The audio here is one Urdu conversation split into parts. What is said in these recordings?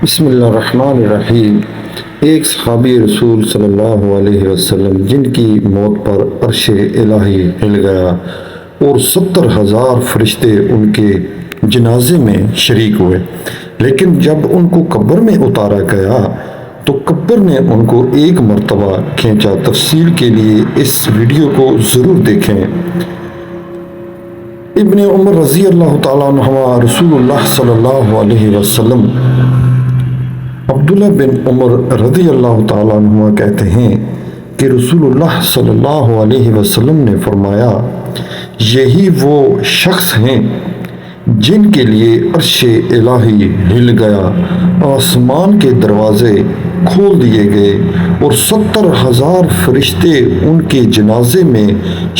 بسم اللہ الرحمن الرحیم۔ ایک صحابی رسول صلی اللہ علیہ وسلم جن کی موت پر عرش الہی ہل گیا اور 70,000 فرشتے ان کے جنازے میں شریک ہوئے، لیکن جب ان کو قبر میں اتارا گیا تو قبر نے ان کو ایک مرتبہ کھینچا۔ تفصیل کے لیے اس ویڈیو کو ضرور دیکھیں۔ ابن عمر رضی اللہ تعالیٰ عنہما رسول اللہ صلی اللہ علیہ وسلم عبداللہ بن عمر رضی اللہ تعالیٰ عنہما کہتے ہیں کہ رسول اللہ صلی اللہ علیہ وسلم نے فرمایا، یہی وہ شخص ہیں جن کے لیے عرش الہی ہل گیا، آسمان کے دروازے کھول دیے گئے اور 70,000 فرشتے ان کے جنازے میں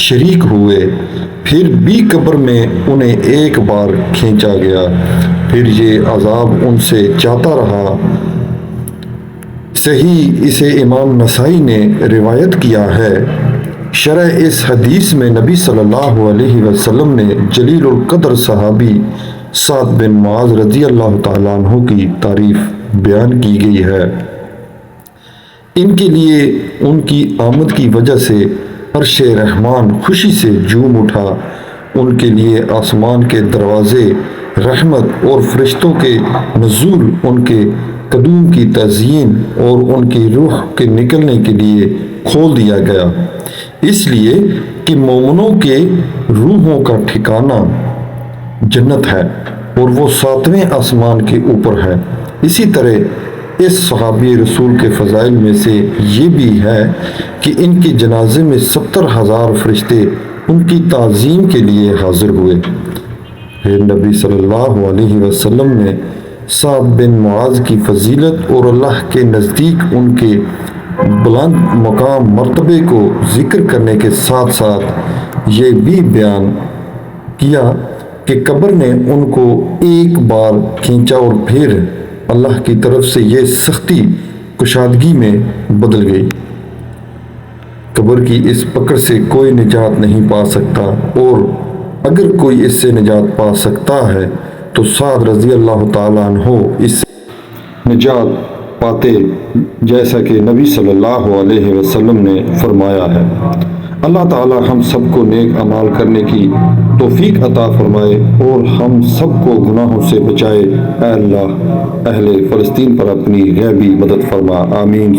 شریک ہوئے، پھر بھی قبر میں انہیں ایک بار کھینچا گیا، پھر یہ عذاب ان سے جاتا رہا۔ صحیح اسے امام نسائی نے روایت کیا ہے۔ شرح اس حدیث میں نبی صلی اللہ علیہ وسلم نے جلیل القدر صحابی سعد بن معاذ رضی اللہ تعالیٰ عنہ کی تعریف بیان کی گئی ہے۔ ان کے لیے ان کی آمد کی وجہ سے عرش رحمان خوشی سے جھوم اٹھا، ان کے لیے آسمان کے دروازے رحمت اور فرشتوں کے نزول، ان کے قدوم کی تزئین اور ان کی روح کے نکلنے کے لیے کھول دیا گیا، اس لیے کہ مومنوں کے روحوں کا ٹھکانہ جنت ہے اور وہ 7ویں آسمان کے اوپر ہے۔ اسی طرح اس صحابی رسول کے فضائل میں سے یہ بھی ہے کہ ان کے جنازے میں 70,000 فرشتے ان کی تعظیم کے لیے حاضر ہوئے۔ پھر نبی صلی اللہ علیہ وسلم نے سعد بن معاذ کی فضیلت اور اللہ کے نزدیک ان کے بلند مقام مرتبے کو ذکر کرنے کے ساتھ ساتھ یہ بھی بیان کیا کہ قبر نے ان کو ایک بار کھینچا اور پھر اللہ کی طرف سے یہ سختی کشادگی میں بدل گئی۔ قبر کی اس پکڑ سے کوئی نجات نہیں پا سکتا، اور اگر کوئی اس سے نجات پا سکتا ہے تو سعد رضی اللہ تعالیٰ عنہ اس سے نجات پاتے، جیسا کہ نبی صلی اللہ علیہ وسلم نے فرمایا ہے۔ اللہ تعالیٰ ہم سب کو نیک اعمال کرنے کی توفیق عطا فرمائے اور ہم سب کو گناہوں سے بچائے۔ اے اللہ، اہل فلسطین پر اپنی غیبی مدد فرما، آمین۔